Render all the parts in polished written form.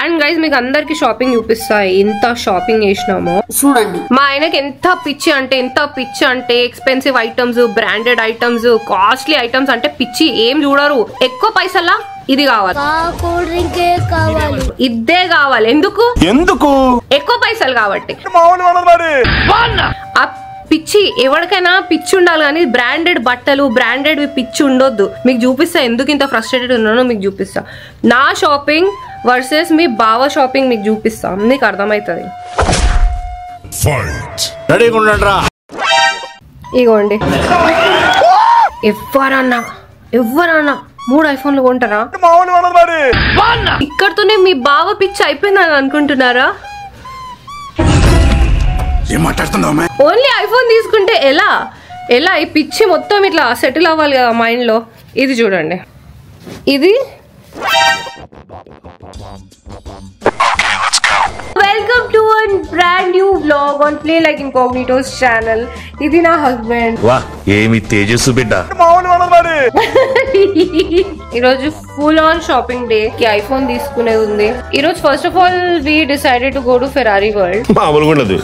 And guys మీకు అందరికి shopping చూపిస్తా, ఎంత షాపింగ్ చేసినామో చూడండి. మా ఆయనకి ఎంత పిచ్చి అంటే expensive items, branded items, costly items అంటే పిచ్చి. ఏం చూడరు, ఎక్కువ పైసలా ఇది కావాలి, ఇదే కావాలి. ఎందుకు ఎక్కువ పైసలు కాబట్టి. పిచ్చి ఎవరికైనా పిచ్చి ఉండాలి కానీ బ్రాండెడ్ బట్టలు, బ్రాండెడ్ పిచ్చి ఉండొద్దు. మీకు చూపిస్తా ఎందుకు ఇంత ఫ్రస్ట్రేటెడ్ ఉన్నానో మీకు చూపిస్తా. నా షాపింగ్ వర్సెస్ మీ బావ షాపింగ్ మీకు చూపిస్తా, మీకు అర్థమవుతుంది. ఇగోండి, ఎవరన్నా 3 ఐఫోన్లు కొంటారా? ఇక్కడతోనే మీ బావ పిచ్చి అయిపోయిందని అనుకుంటున్నారా? ఓన్లీ ఐఫోన్ తీసుకుంటే ఎలా ఈ పిచ్చి మొత్తం ఇట్లా సెటిల్ అవ్వాలి కదా మైండ్ లో. ఇది చూడండి, ఇది welcome to one brand new vlog on play like incognitos channel. ఇది నా హస్బెండ్. ఏమి తేజస్సు బిడ్డ. ఈరోజు ఫుల్ ఆన్ షాపింగ్ డే కి ఐఫోన్ తీసుకునేది ఉంది. ఈరోజు first of all we decided to go to Ferrari World.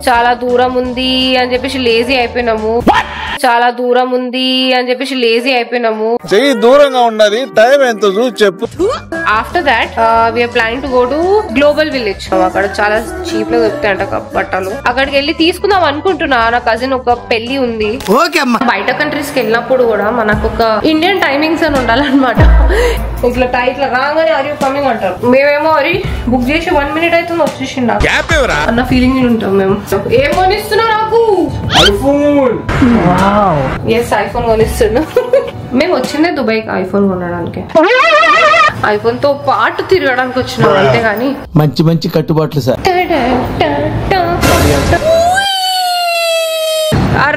చాలా దూరం ఉంది అని చెప్పేసి లేజీ అయిపోయినాము. దూరంగా ఉన్నది, టైం ఎంత చెప్పు. After that we're planning to go to global village. అక్కడ చాలా చీప్ లో దొరుకుతాయంట బట్టలు. అక్కడికి వెళ్ళి తీసుకుందాం అనుకుంటున్నా. నా కజిన్ ఒక పెళ్లి ఉంది. బయట కంట్రీస్ కి వెళ్ళినప్పుడు కూడా మనకు ఒక ఇండియన్ టైమింగ్స్ అని ఉండాలన్నమాట. ఇట్లా రాగానే అరి కమింగ్ అంటారు. మేమేమో అరి బుక్ చేసి 1 minute అయితే వచ్చేసిండ అన్న ఫీలింగ్ ఉంటాం మేము. ఏం కొనిస్తున్నా నాకు? ఐఫోన్ కొనిస్తున్నా. మేము వచ్చిందే దుబాయ్ కి ఐఫోన్ కొనడానికి. ఐఫోన్ తో పాటు తిరగడానికి వచ్చినాం అంతేగాని మంచి కట్టుబాట్లు సార్.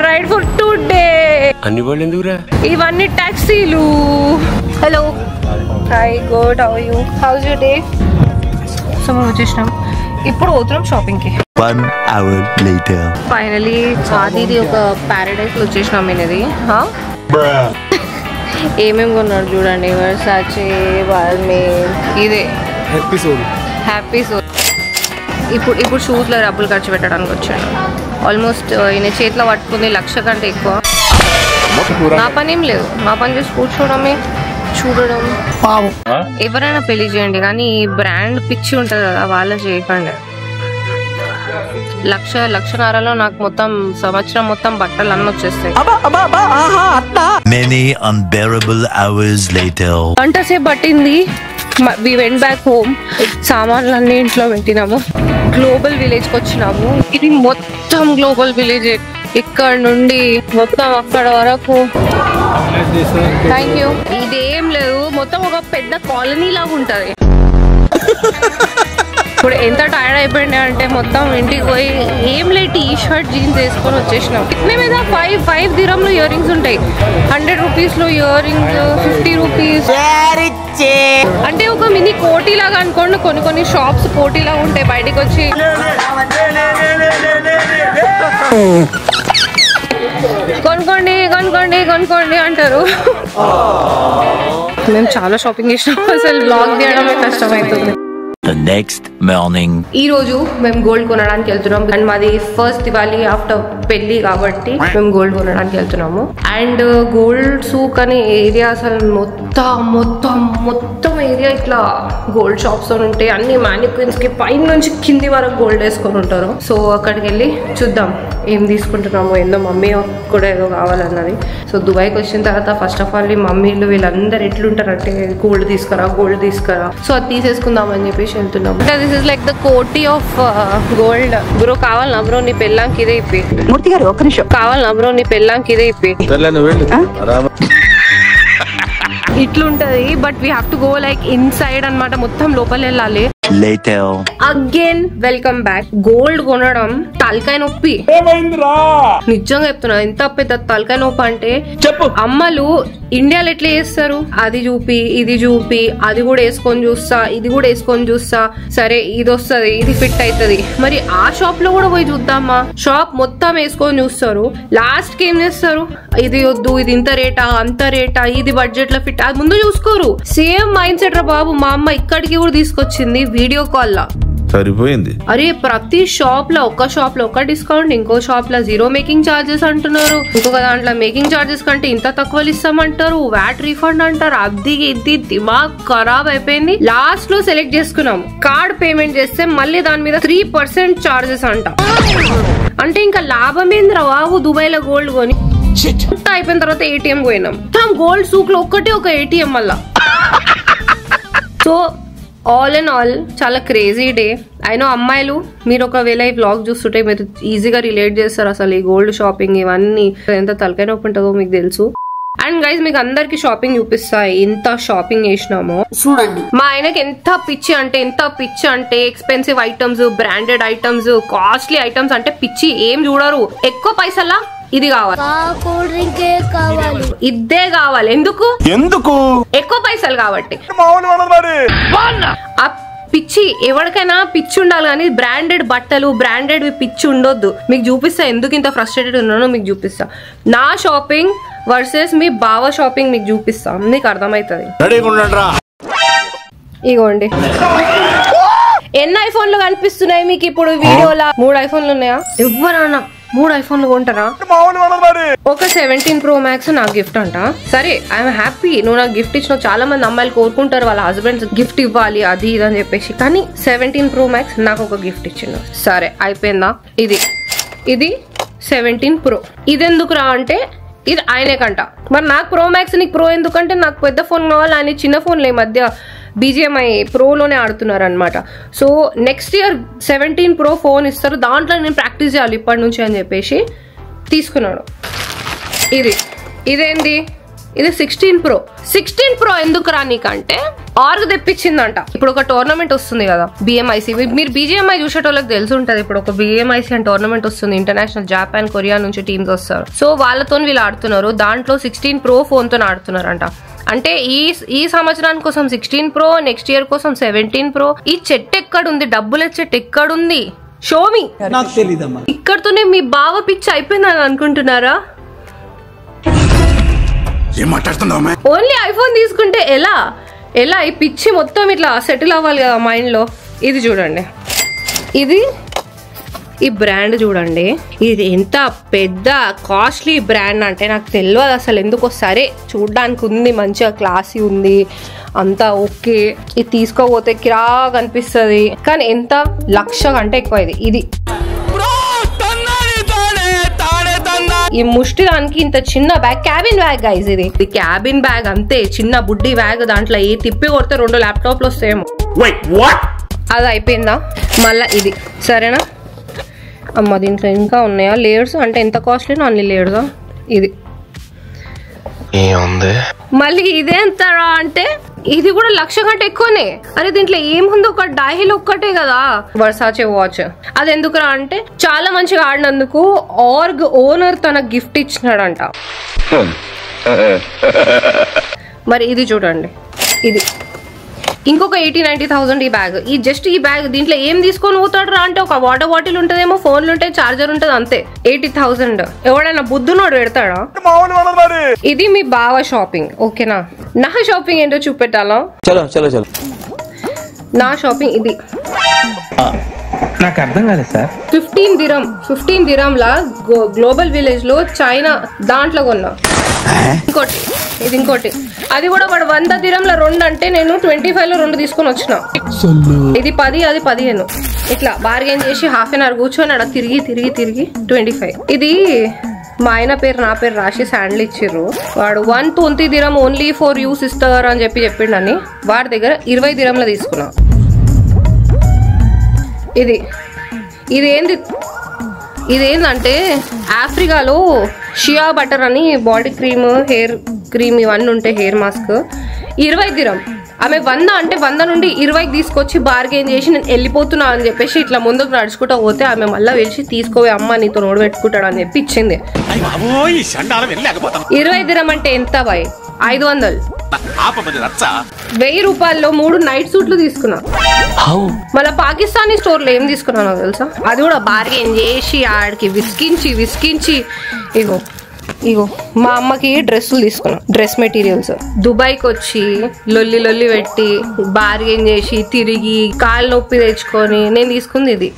Ride for today. ఇవన్నీ టాక్సీలు. Hello, hi, good, how are you, how's your day? So మేము వచ్చేసినాం. ఇప్పుడు పోతున్నాం షాపింగ్ కి. 1 hour later. ఫైనలీ ఆదిది ఒక ప్యారడైస్ లో వచ్చేసినాం. ఇది ఏమేమి కొన్నాడు చూడండి. వర్సాచే, బాల్మేన్, ఇదే హ్యాపీ సోల్. ఇప్పుడు షూస్ లో డబ్బులు ఖర్చు పెట్టడానికి వచ్చాడు. ఆల్మోస్ట్ ఈయన చేతిలో పట్టుకుంది 1,00,000 కంటే ఎక్కువ. నా పని ఏం లేదు, నా పని చేసి కూర్చోవడమే, చూడడం. ఎవరైనా పెళ్లి చేయండి కానీ ఈ బ్రాండ్ పిచ్చి ఉంటది కదా, వాళ్ళ చేయకండి. 1,00,000 నాకు మొత్తం సంవత్సరం మొత్తం బట్టలు అన్నీ వచ్చేస్తాయి. Many unbearable hours later. గంట సేపు పట్టింది. We went back home. సామాన్లు అన్ని ఇంట్లో పెట్టినాము. గ్లోబల్ విలేజ్ కి వచ్చినాము. ఇది మొత్తం గ్లోబల్ విలేజ్, ఇక్కడ నుండి మొత్తం అక్కడ వరకు. Thank you. ఇదేం లేదు, మొత్తం ఒక పెద్ద కాలనీ లాగా ఉంటది. ఇప్పుడు ఎంత టైర్డ్ అయిపోయింది అంటే మొత్తం ఇంటికి పోయి ఏం లేదు, టీ షర్ట్ జీన్స్ వేసుకొని వచ్చేసినాం. ఇట్నే మీద 5 dirhamలో ఇయర్ రింగ్స్ ఉంటాయి. 100 rupees లో ఇయర్ రింగ్స్, 50 rupees. అంటే ఒక మినీ కోటి లాగా అనుకోండి. కొన్ని షాప్స్ కోటి లాగా ఉంటాయి. బయటకు వచ్చి కొనుక్కోండి అంటారు. మేము చాలా షాపింగ్ చేసినాం. అసలు బ్లాగ్ తీయడమే కష్టమవుతుంది. The next morning. ఈ రోజు మేము గోల్డ్ కొనడానికి వెళ్తున్నాం. అండ్ మాది ఫస్ట్ దివాళీ ఆఫ్టర్ పెళ్లి కాబట్టి మేము గోల్డ్ కొనడానికి వెళ్తున్నాము. అండ్ గోల్డ్ సూక్ అనే ఏరియా అసలు మొత్తం ఏరియా ఇట్లా గోల్డ్ షాప్స్ ఉంటాయి. అన్ని మ్యానిక్విన్స్ కి పైన నుంచి కింది వరకు గోల్డ్ వేసుకొని ఉంటారు. సో అక్కడికి వెళ్ళి చూద్దాం ఏం తీసుకుంటున్నాము. ఏందో మమ్మీ కూడా ఏదో కావాలన్నది. సో దుబాయ్కి వచ్చిన తర్వాత ఫస్ట్ ఆఫ్ ఆల్ ఈ మమ్మీలు వీళ్ళందరూ ఎట్లుంటారంటే గోల్డ్ తీసుకురా. సో అది తీసేసుకుందాం అని చెప్పేసి వెళ్తున్నాం. This is like the city of gold. Bro కావాలన్నా బ్రో నీ పెళ్ళాంకి ఇదే ఇప్పి. మూర్తి గారు ఒక్క నిమిషం. కావాలన్నా బ్రో నీ పెళ్ళాంకి ఇదే ఇప్పి. ఇట్లుంటది. But we have to go like inside అన్నమాట. మొత్తం లోపల వెళ్ళాలి. Later. Again welcome back. Gold కొనడం తలకాయ నొప్పి. నిజంగా చెప్తున్నా, ఎంత పెద్ద తలకాయ నొప్పి అంటే అమ్మలు ఇండియాలో ఎట్లా చేస్తారు, అది చూపి ఇది చూపి అది కూడా వేసుకొని చూస్తా, ఇది కూడా వేసుకొని చూస్తా, సరే ఇది వస్తుంది, ఇది ఫిట్ అవుతుంది, మరి ఆ షాప్ లో కూడా పోయి చూద్దామా. షాప్ మొత్తం వేసుకొని చూస్తారు. లాస్ట్ కి ఏం చేస్తారు, ఇది వద్దు, ఇది ఇంత రేటా అంత రేటా, ఇది బడ్జెట్ లో ఫిట్, అది ముందు చూసుకోరు. సేమ్ మైండ్ సెట్ రా బాబు. మా అమ్మ ఇక్కడికి కూడా తీసుకొచ్చింది. వీడియో కాల్ లా. సరిపోయింది. అరే ప్రతి షాప్ లో ఒక డిస్కౌంట్, ఇంకో షాప్ లో 0 మేకింగ్ చార్జెస్ అంటున్నారు, ఇంకొక దాంట్లో మేకింగ్ చార్జెస్ కంటే ఇంత తక్కువ ఇస్తామంటారు, వ్యాట్ రీఫండ్ అంటారు. అది ఇది దిమాగ్ ఖరాబ్ అయిపోయింది. లాస్ట్ లో సెలెక్ట్ చేసుకున్నాం, కార్డ్ పేమెంట్ చేస్తే మళ్ళీ దాని మీద 3% చార్జెస్ అంట. అంటే ఇంకా లాభం ఏంద్రా బాబు, దుబాయ్ లో గోల్డ్ కొని అయిపోయిన తర్వాత ఏటీఎం పోయినాం. గోల్డ్ సూక్ లో ఒక్కటే ఒక ఏటీఎం వల్ల. సో ఆల్ అండ్ ఆల్ చాలా క్రేజీ డే. అయినా అమ్మాయిలు మీరు ఒకవేళ ఈ వ్లాగ్ చూస్తుంటే మీరు ఈజీగా రిలేట్ చేస్తారు. అసలు ఈ గోల్డ్ షాపింగ్ ఇవన్నీ ఎంత తలకాయ నొప్పి ఉంటుందో మీకు తెలుసు. అండ్ గైస్ మీకు అందరికి షాపింగ్ చూపిస్తా, ఎంత షాపింగ్ చేసినామో చూడండి. మా ఆయనకి ఎంత పిచ్చి అంటే expensive items, branded items, costly items అంటే పిచ్చి. ఏం చూడరు, ఎక్కువ పైసలా ఇది కావాలి, ఇదే కావాలి. ఎందుకు ఎక్కువ పైసలు కాబట్టి. ఆ పిచ్చి ఎవరికైనా పిచ్చి ఉండాలి కానీ బ్రాండెడ్ బట్టలు, బ్రాండెడ్ పిచ్చి ఉండొద్దు. మీకు చూపిస్తా ఎందుకు ఇంత ఫ్రస్ట్రేటెడ్ ఉన్నానో మీకు చూపిస్తా. నా షాపింగ్ వర్సెస్ మీ బావ షాపింగ్ మీకు చూపిస్తా, మీకు అర్థమవుతుంది. ఇగోండి ఎన్ని ఐఫోన్లు కనిపిస్తున్నాయి మీకు ఇప్పుడు వీడియోలా. 3 ఐఫోన్లు ఉన్నాయా? ఎవరన్నా 3 ఐఫోన్లు కొంటారా? ఒక 17 Pro Max నాకు గిఫ్ట్ అంట. సరే ఐఎమ్ హ్యాపీ, నువ్వు నాకు గిఫ్ట్ ఇచ్చినావు. చాలా మంది అమ్మాయిలు కోరుకుంటారు వాళ్ళ హస్బెండ్ గిఫ్ట్ ఇవ్వాలి అది ఇది అని చెప్పేసి, కానీ 17 Pro Max నాకు ఒక గిఫ్ట్ ఇచ్చిండు. సరే అయిపోయిందా? ఇది 17 Pro. ఇది ఎందుకు రా అంటే ఇది ఆయనే కంట. మరి నాకు Pro Max నీకు Pro ఎందుకంటే నాకు పెద్ద ఫోన్ కావాలి, ఆయన చిన్న ఫోన్లు ఈ మధ్య BGMI ప్రోలోనే ఆడుతున్నారు అనమాట. So next year 17 Pro phone ఇస్తారు, దాంట్లో నేను ప్రాక్టీస్ చేయాలి ఇప్పటి నుంచి అని చెప్పేసి తీసుకున్నాడు. ఇదేంది? ఇది 16 Pro ఎందుకు రా నీకంటే ఆర్గ్ తెప్పించిందంట. ఇప్పుడు ఒక టోర్నమెంట్ వస్తుంది కదా BMIC, మీరు BGMI చూసేటోళ్ళకి తెలిసి ఉంటది. ఇప్పుడు ఒక BMIC అని టోర్నమెంట్ వస్తుంది, ఇంటర్నేషనల్, జాపాన్, కొరియా నుంచి టీమ్స్ వస్తారు. సో వాళ్ళతో వీళ్ళు ఆడుతున్నారు, దాంట్లో 16 Pro ఫోన్ తో ఆడుతున్నారంట. అంటే ఈ సంవత్సరానికి కోసం 16 Pro, నెక్స్ట్ ఇయర్ కోసం 17 Pro. ఈ చెట్టు ఎక్కడుంది? డబ్బుల చెట్టు ఎక్కడుంది? షోమి. నాకు తెలీదమ్మా. ఇక్కడతోనే మీ బావ పిచ్చి అయిపోయిందని అనుకుంటున్నారా? ఓన్లీ ఐఫోన్ తీసుకుంటే ఎలా ఈ పిచ్చి మొత్తం ఇట్లా సెటిల్ అవ్వాలి కదా మైండ్ లో. ఇది చూడండి, ఈ బ్రాండ్ చూడండి, ఇది ఎంత పెద్ద కాస్ట్లీ బ్రాండ్ అంటే నాకు తెలియదు అసలు ఎందుకో. సరే చూడ్డానికి ఉంది, మంచిగా క్లాసీ ఉంది, అంతా ఓకే. ఇది తీసుకోపోతే కిరాగా అనిపిస్తుంది, కానీ ఎంత 1,00,000 కంటే ఎక్కువ. ఇది ఈ ముష్టి దానికి ఇంత చిన్న బ్యాగ్, క్యాబిన్ బ్యాగ్ గైస్. ఇది క్యాబిన్ బ్యాగ్ అంతే, చిన్న బుడ్డి బ్యాగ్. దాంట్లో ఏ తిప్పి కొడితే 2 ల్యాప్టాప్లు వస్తాయేమో. అది అయిపోయిందా? మళ్ళా ఇది సరేనా అమ్మ. దీంట్లో ఇంకా ఉన్నాయా లేయర్స్? అంటే ఎంత కాస్ట్లీనో అన్ని లేయర్స్. ఇది మళ్ళీ ఇదే ఎంతరా అంటే ఇది కూడా 1,00,000 కంటే ఎక్కువనే. అరే దీంట్లో ఏముంది? ఒక డైల్ ఒక్కటే కదా. వర్సాచే వాచ్. అది ఎందుకురా అంటే చాలా మంచిగా ఆడినందుకు ఆర్గ్ ఓనర్ తన గిఫ్ట్ ఇచ్చినాడంట. మరి ఇది చూడండి, ఇది ఇంకొక 80-90,000 ఈ బ్యాగ్. ఈ బ్యాగ్ దీంట్లో ఏం తీసుకొని పోతాడు రా అంటే ఒక వాటర్ బాటిల్ ఉంటదేమో, ఫోన్లు ఉంటాయి, చార్జర్ ఉంటది, అంతే. 80,000 ఎవడైనా బుద్ధునోడు పెడతాడా? ఇది మీ బావ షాపింగ్, ఓకేనా? నా షాపింగ్ ఏంటో చూపెట్టాలా? నా షాపింగ్ ఇది నాకు అర్థం కాలేదు సార్. 15 dirham లా గ్లోబల్ విలేజ్ లో చైనా దాంట్లో కొన్నా. ఇంకోటి అది కూడా వాడు 100 dirham ల 2 అంటే నేను 25 లో 2 తీసుకొని వచ్చిన. ఇది 10, అది 15. ఇట్లా బార్గెన్ చేసి హాఫ్ అన్ అవర్ కూర్చొని అక్కడ తిరిగి 25. ఇది మా ఆయన పేరు నా పేరు రాసి శాండ్లు ఇచ్చిర్రు. వాడు 120 dirham ఓన్లీ ఫర్ యూస్ ఇస్తారు అని చెప్పిండని వాడి దగ్గర 20 dirham ల తీసుకున్నా. ఇదేంటంటే ఆఫ్రికాలో షియా బటర్ అని బాడీ క్రీమ్, హెయిర్ క్రీమ్ ఇవన్నీ ఉంటాయి, హెయిర్ మాస్క్. 20 dirham. ఆమె 100 అంటే 100 నుండి 20 తీసుకొచ్చి బార్గెన్ చేసి నేను వెళ్ళిపోతున్నా అని చెప్పేసి ఇట్లా ముందుకు నడుచుకుంటా పోతే ఆమె మళ్ళీ వెళ్ళి తీసుకోవే అమ్మ నీతో నోడు పెట్టుకుంటాడు అని చెప్పి ఇచ్చింది. 20 dirham అంటే ఎంత బాయ్? 500. 1000 రూపాయల్లో 3 నైట్ సూట్లు తీసుకున్నా. మళ్ళీ పాకిస్తానీ స్టోర్ లో ఏం తీసుకున్నానో తెలుసా? అది కూడా బార్గెన్ చేసి ఆడికి విసికించి ఇగో ఇగో మా అమ్మకి డ్రెస్సులు తీసుకున్నాం, డ్రెస్ మెటీరియల్స్. దుబాయ్కి వచ్చి లొల్లి పెట్టి బార్గెన్ చేసి తిరిగి కాలు నొప్పి తెచ్చుకొని నేను తీసుకుంది ఇది.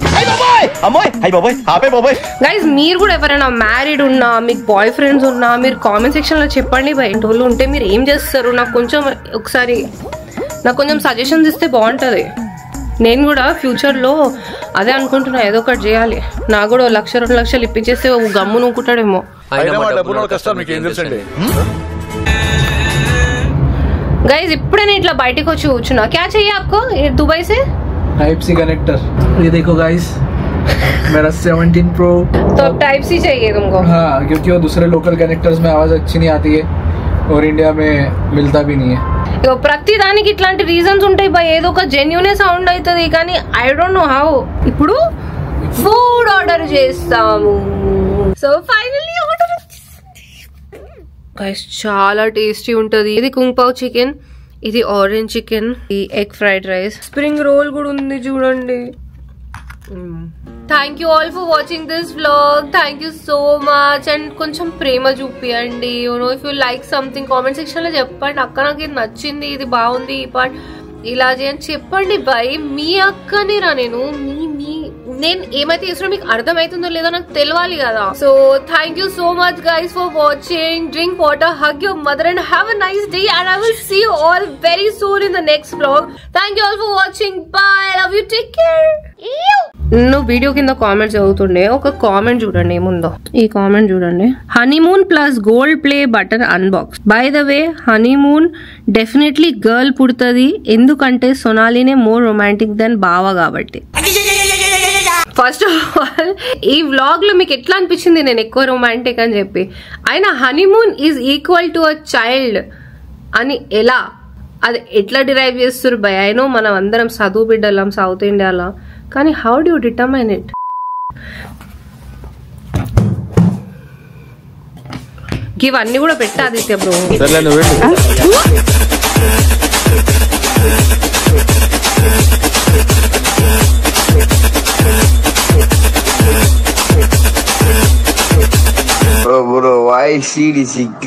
గైస్ మీరు కూడా ఎవరైనా మ్యారీడ్ ఉన్నా, మీకు బాయ్ ఫ్రెండ్స్ ఉన్నా, మీరు కామెంట్ సెక్షన్ లో చెప్పండి. బయట వాళ్ళు ఉంటే మీరు ఏం చేస్తారు నాకు కొంచెం సజెషన్స్ ఇస్తే బాగుంటది. నేను కూడా ఫ్యూచర్లో అదే అనుకుంటున్నా, ఏదో ఒకటి చేయాలి. నాకు కూడా 1,00,000 2 లక్షలు ఇప్పించేస్తే గమ్ము నూకుంటాడేమో. गाइस इప్పుడే నేను ఇట్లా బయటికి వచ్చి కూర్చున్నా. क्या चाहिए आपको दुबई से? Type C connector. ये देखो गाइस मेरा 17 Pro. तो अब टाइप सी चाहिए तुमको? हाँ, क्योंकि वो दूसरे लोकल कनेक्टर्स में आवाज अच्छी नहीं आती है और इंडिया में मिलता भी नहीं है. ఇగో ప్రతి దానికి ఇట్లాంటి రీజన్స్ ఉంటాయి బై. ఏదో ఒక జెన్యూనే సౌండ్ అవుతుంది కానీ ఐ డోంట్ నో హౌ. ఇప్పుడు ఫుడ్ ఆర్డర్ చేస్తాము. సో ఫైనల్లీ ఆర్డర్ గైస్ చాలా టేస్టీ ఉంటది. ఇది కుంగ్ పావ్ చికెన్, ఇది ఆరెంజ్ చికెన్, ఈ egg fried rice, spring roll కూడా ఉంది చూడండి. Thank you all for watching this vlog. Thank you so much. And కొంచెం ప్రేమ చూపియండి. You know if you like something comment section లో చెప్పండి. అక్క నాకు ఇది నచ్చింది, ఇది బాగుంది, ఈ పార్ట్ ఇలా చేయని చెప్పండి బై. మీ అక్కని రా నేను ఏమైతే చేస్తున్నా మీకు అర్థమవుతుందో లేదో నాకు తెలియాలి కదా. So thank you so much guys for watching. Drink water, hug your mother and have a nice day and I will see you all very soon in the next vlog. Thank you all for watching. Bye. Love you. Take care. నువ్వు video కింద comments చదువుతుండే ఒక comment చూడండి ఏముందో. ఈ comment చూడండి. Honeymoon plus gold play button unbox. By the way honeymoon definitely girl పుడుతుంది, ఎందుకంటే సొనాలినే మోర్ రొమాంటిక్ దెన్ బావ కాబట్టి. ఫస్ట్ ఆఫ్ ఆల్ ఈ వ్లాగ్ లో మీకు ఎట్లా అనిపించింది నేను ఎక్కువ రొమాంటిక్ అని చెప్పి? అయినా honeymoon is equal to a child అని ఎలా, అది ఎట్లా డిరైవ్ చేస్తారు బై? అయినో మనం అందరం చదువు బిడ్డలం సౌత్ ఇండియాలో, కానీ how do you determine it? ఇవన్నీ కూడా పెట్టా Aditya bro. Bro, why she is sick?